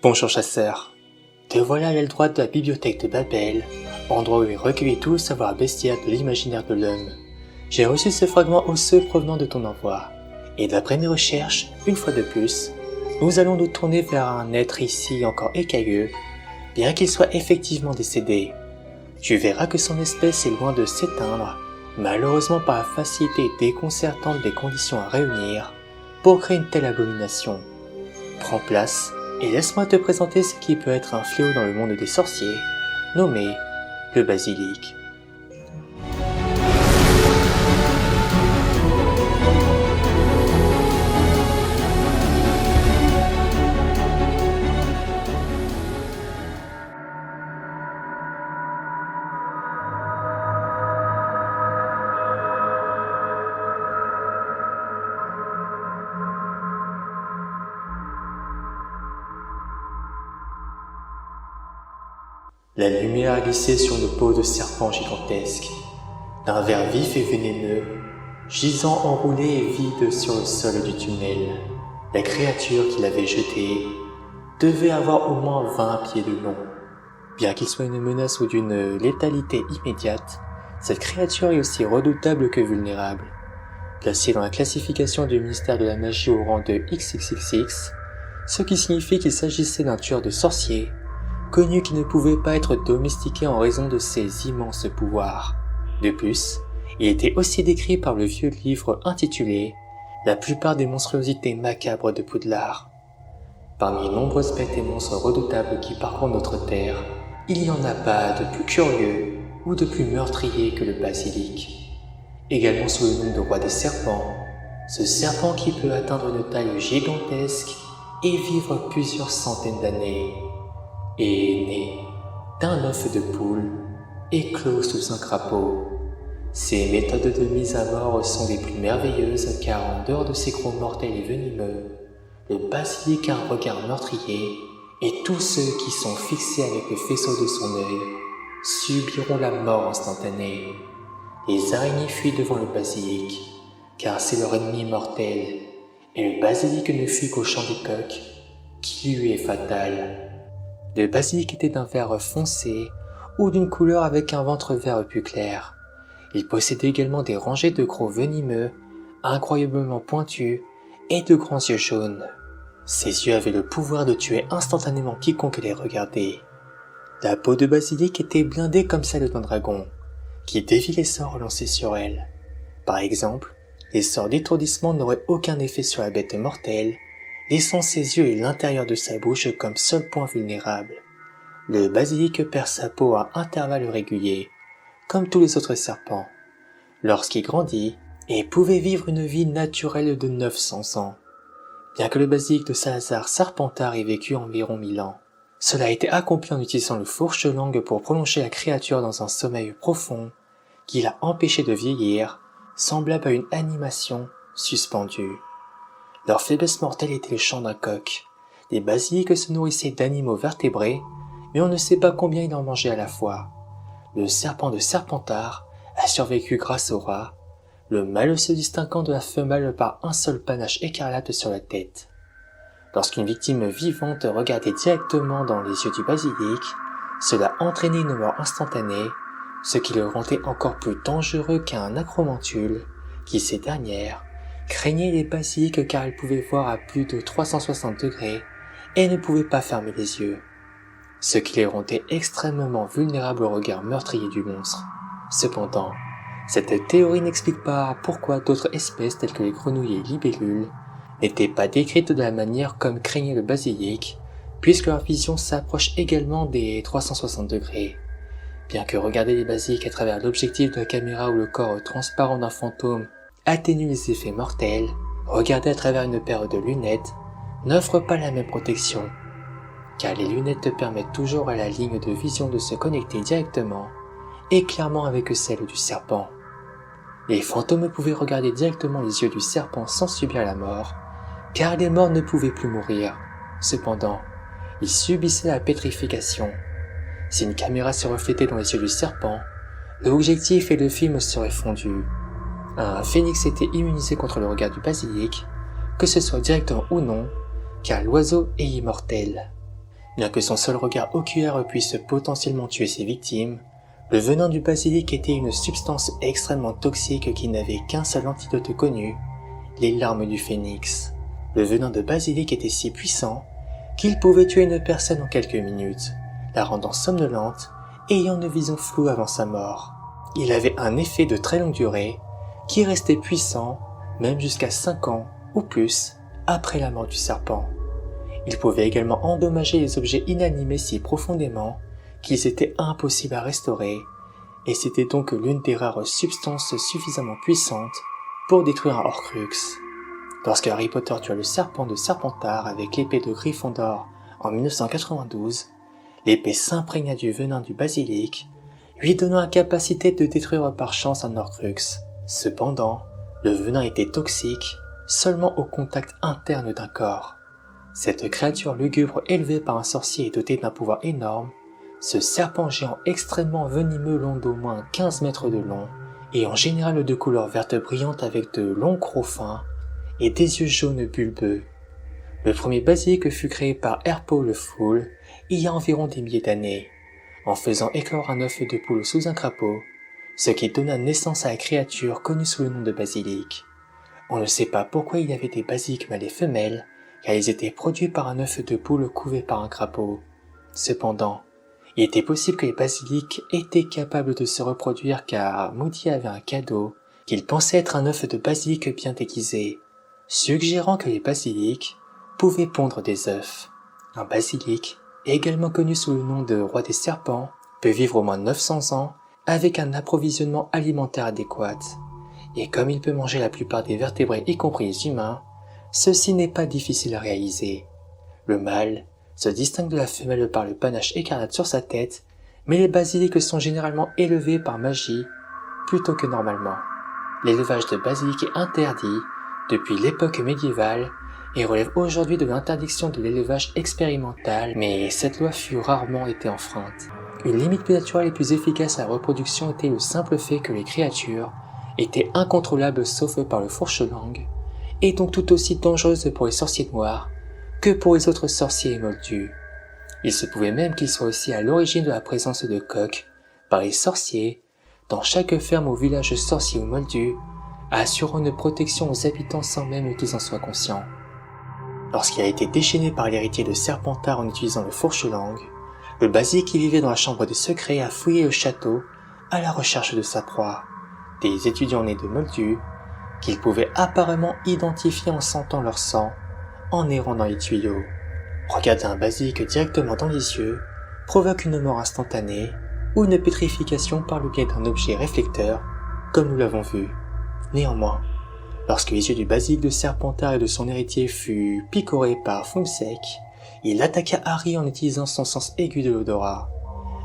Bonjour chasseur, te voilà à l'aile droite de la bibliothèque de Babel, endroit où est recueilli tout le savoir bestiaire de l'imaginaire de l'homme. J'ai reçu ce fragment osseux provenant de ton envoi, et d'après mes recherches, une fois de plus, nous allons nous tourner vers un être ici encore écailleux, bien qu'il soit effectivement décédé. Tu verras que son espèce est loin de s'éteindre, malheureusement par la facilité déconcertante des conditions à réunir pour créer une telle abomination. Prends place et laisse-moi te présenter ce qui peut être un fléau dans le monde des sorciers, nommé le basilic. La lumière a glissé sur une peau de serpent gigantesque, d'un vert vif et vénéneux, gisant enroulé et vide sur le sol du tunnel. La créature qui l'avait jeté devait avoir au moins 20 pieds de long. Bien qu'il soit une menace ou d'une létalité immédiate, cette créature est aussi redoutable que vulnérable. Placée dans la classification du ministère de la magie au rang de XXXX, ce qui signifie qu'il s'agissait d'un tueur de sorciers, connu qui ne pouvait pas être domestiqué en raison de ses immenses pouvoirs. De plus, il était aussi décrit par le vieux livre intitulé « La plupart des monstruosités macabres de Poudlard ». Parmi les nombreuses bêtes et monstres redoutables qui parcourent notre terre, il n'y en a pas de plus curieux ou de plus meurtrier que le basilic. Également sous le nom de roi des serpents, ce serpent qui peut atteindre une taille gigantesque et vivre plusieurs centaines d'années, est né d'un œuf de poule éclos sous un crapaud. Ses méthodes de mise à mort sont des plus merveilleuses car en dehors de ses crocs mortels et venimeux, le basilic a un regard meurtrier et tous ceux qui sont fixés avec le faisceau de son œil subiront la mort instantanée. Les araignées fuient devant le basilic car c'est leur ennemi mortel et le basilic ne fuit qu'au chant des coqs qui lui est fatal. Le basilic était d'un vert foncé ou d'une couleur avec un ventre vert plus clair. Il possédait également des rangées de crocs venimeux, incroyablement pointus et de grands yeux jaunes. Ses yeux avaient le pouvoir de tuer instantanément quiconque les regardait. La peau de basilic était blindée comme celle d'un dragon, qui dévie les sorts lancés sur elle. Par exemple, les sorts d'étourdissement n'auraient aucun effet sur la bête mortelle, laissant ses yeux et l'intérieur de sa bouche comme seul point vulnérable. Le basilic perd sa peau à intervalles réguliers, comme tous les autres serpents, lorsqu'il grandit et pouvait vivre une vie naturelle de 900 ans. Bien que le basilic de Salazar Serpentard ait vécu environ 1000 ans, cela a été accompli en utilisant le fourche-langue pour prolonger la créature dans un sommeil profond qui l'a empêché de vieillir, semblable à une animation suspendue. Leur faiblesse mortelle était le chant d'un coq. Les basilics se nourrissaient d'animaux vertébrés, mais on ne sait pas combien ils en mangeaient à la fois. Le serpent de Serpentard a survécu grâce au rat, le mâle se distinguant de la femelle par un seul panache écarlate sur la tête. Lorsqu'une victime vivante regardait directement dans les yeux du basilic, cela entraînait une mort instantanée, ce qui le rendait encore plus dangereux qu'un acromantule, qui ces dernières craignait les basilics car elle pouvait voir à plus de 360 degrés et ne pouvait pas fermer les yeux, ce qui les rendait extrêmement vulnérables au regard meurtrier du monstre. Cependant, cette théorie n'explique pas pourquoi d'autres espèces telles que les grenouilles et libellules n'étaient pas décrites de la manière comme craignait le basilic, puisque leur vision s'approche également des 360 degrés. Bien que regarder les basilics à travers l'objectif de la caméra ou le corps transparent d'un fantôme atténue les effets mortels, regarder à travers une paire de lunettes n'offre pas la même protection, car les lunettes permettent toujours à la ligne de vision de se connecter directement et clairement avec celle du serpent. Les fantômes pouvaient regarder directement les yeux du serpent sans subir la mort, car les morts ne pouvaient plus mourir. Cependant, ils subissaient la pétrification. Si une caméra se reflétait dans les yeux du serpent, l'objectif et le film seraient fondus. Un phénix était immunisé contre le regard du basilic, que ce soit directement ou non, car l'oiseau est immortel. Bien que son seul regard oculaire puisse potentiellement tuer ses victimes, le venin du basilic était une substance extrêmement toxique qui n'avait qu'un seul antidote connu, les larmes du phénix. Le venin de basilic était si puissant qu'il pouvait tuer une personne en quelques minutes, la rendant somnolente et ayant une vision floue avant sa mort. Il avait un effet de très longue durée qui restait puissant même jusqu'à 5 ans ou plus après la mort du serpent. Il pouvait également endommager les objets inanimés si profondément qu'ils étaient impossibles à restaurer, et c'était donc l'une des rares substances suffisamment puissantes pour détruire un Horcrux. Lorsque Harry Potter tua le serpent de Serpentard avec l'épée de Gryffondor en 1992, l'épée s'imprégna du venin du basilic, lui donnant la capacité de détruire par chance un Horcrux. Cependant, le venin était toxique seulement au contact interne d'un corps. Cette créature lugubre élevée par un sorcier et dotée d'un pouvoir énorme, ce serpent géant extrêmement venimeux long d'au moins 15 mètres de long, et en général de couleur verte brillante avec de longs crocs fins et des yeux jaunes bulbeux. Le premier basilic fut créé par Herpo le Fool il y a environ des milliers d'années, en faisant éclore un œuf de poule sous un crapaud, ce qui donna naissance à la créature connue sous le nom de basilic. On ne sait pas pourquoi il y avait des basilics mâles et femelles, car ils étaient produits par un œuf de poule couvé par un crapaud. Cependant, il était possible que les basilics étaient capables de se reproduire car Moody avait un cadeau qu'il pensait être un œuf de basilic bien déguisé, suggérant que les basilics pouvaient pondre des œufs. Un basilic, également connu sous le nom de roi des serpents, peut vivre au moins 900 ans avec un approvisionnement alimentaire adéquat. Et comme il peut manger la plupart des vertébrés y compris les humains, ceci n'est pas difficile à réaliser. Le mâle se distingue de la femelle par le panache écarlate sur sa tête, mais les basilics sont généralement élevés par magie plutôt que normalement. L'élevage de basilic est interdit depuis l'époque médiévale et relève aujourd'hui de l'interdiction de l'élevage expérimental, mais cette loi fut rarement été enfreinte. Une limite plus naturelle et plus efficace à la reproduction était le simple fait que les créatures étaient incontrôlables sauf par le fourche-langue, et donc tout aussi dangereuses pour les sorciers noirs que pour les autres sorciers et moldus. Il se pouvait même qu'ils soient aussi à l'origine de la présence de coqs par les sorciers dans chaque ferme ou village sorcier ou moldu, assurant une protection aux habitants sans même qu'ils en soient conscients. Lorsqu'il a été déchaîné par l'héritier de Serpentard en utilisant le fourche-langue, le basilic qui vivait dans la chambre des secrets a fouillé le château à la recherche de sa proie, des étudiants nés de moldus, qu'ils pouvaient apparemment identifier en sentant leur sang en errant dans les tuyaux. Regarder un basilic directement dans les yeux provoque une mort instantanée ou une pétrification par le biais d'un objet réflecteur, comme nous l'avons vu. Néanmoins, lorsque les yeux du basilic de Serpentard et de son héritier furent picorés par Foomsec, il attaqua Harry en utilisant son sens aigu de l'odorat.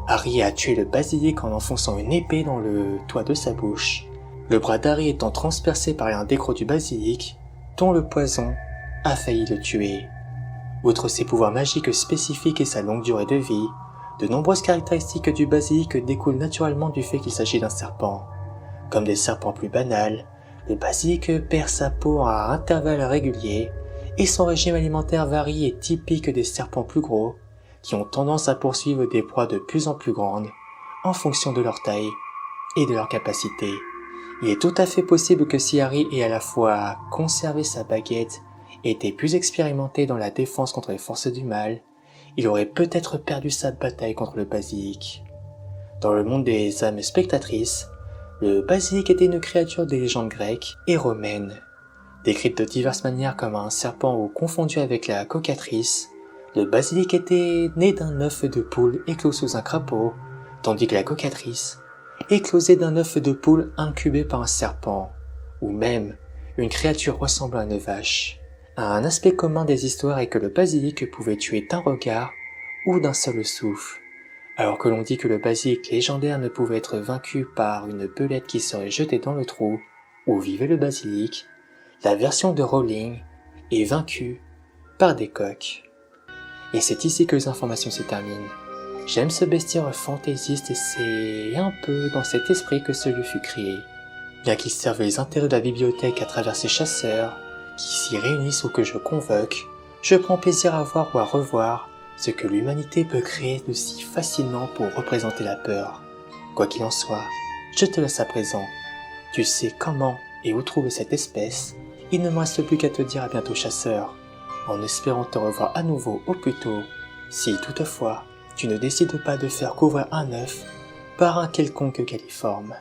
Harry a tué le basilic en enfonçant une épée dans le toit de sa bouche, le bras d'Harry étant transpercé par un des crocs du basilic, dont le poison a failli le tuer. Outre ses pouvoirs magiques spécifiques et sa longue durée de vie, de nombreuses caractéristiques du basilic découlent naturellement du fait qu'il s'agit d'un serpent. Comme des serpents plus banals, le basilic perd sa peau à intervalles réguliers et son régime alimentaire varie et typique des serpents plus gros qui ont tendance à poursuivre des proies de plus en plus grandes en fonction de leur taille et de leur capacité. Il est tout à fait possible que si Harry ait à la fois conservé sa baguette et était plus expérimenté dans la défense contre les forces du mal, il aurait peut-être perdu sa bataille contre le basilic. Dans le monde des âmes spectatrices, le basilic était une créature des légendes grecques et romaines. Décrite de diverses manières comme un serpent ou confondu avec la cocatrice, le basilic était né d'un œuf de poule éclos sous un crapaud, tandis que la cocatrice éclosait d'un œuf de poule incubé par un serpent, ou même une créature ressemblant à une vache. Un aspect commun des histoires est que le basilic pouvait tuer d'un regard ou d'un seul souffle, alors que l'on dit que le basilic légendaire ne pouvait être vaincu par une belette qui serait jetée dans le trou où vivait le basilic. La version de Rowling est vaincue par des coqs. Et c'est ici que les informations se terminent. J'aime ce bestiaire fantaisiste et c'est un peu dans cet esprit que ce lieu fut créé. Bien qu'il serve les intérêts de la bibliothèque à travers ses chasseurs, qui s'y réunissent ou que je convoque, je prends plaisir à voir ou à revoir ce que l'humanité peut créer de si facilement pour représenter la peur. Quoi qu'il en soit, je te laisse à présent. Tu sais comment et où trouver cette espèce. Il ne me reste plus qu'à te dire à bientôt, chasseur, en espérant te revoir à nouveau au plus tôt, si toutefois tu ne décides pas de faire couvrir un œuf par un quelconque califorme.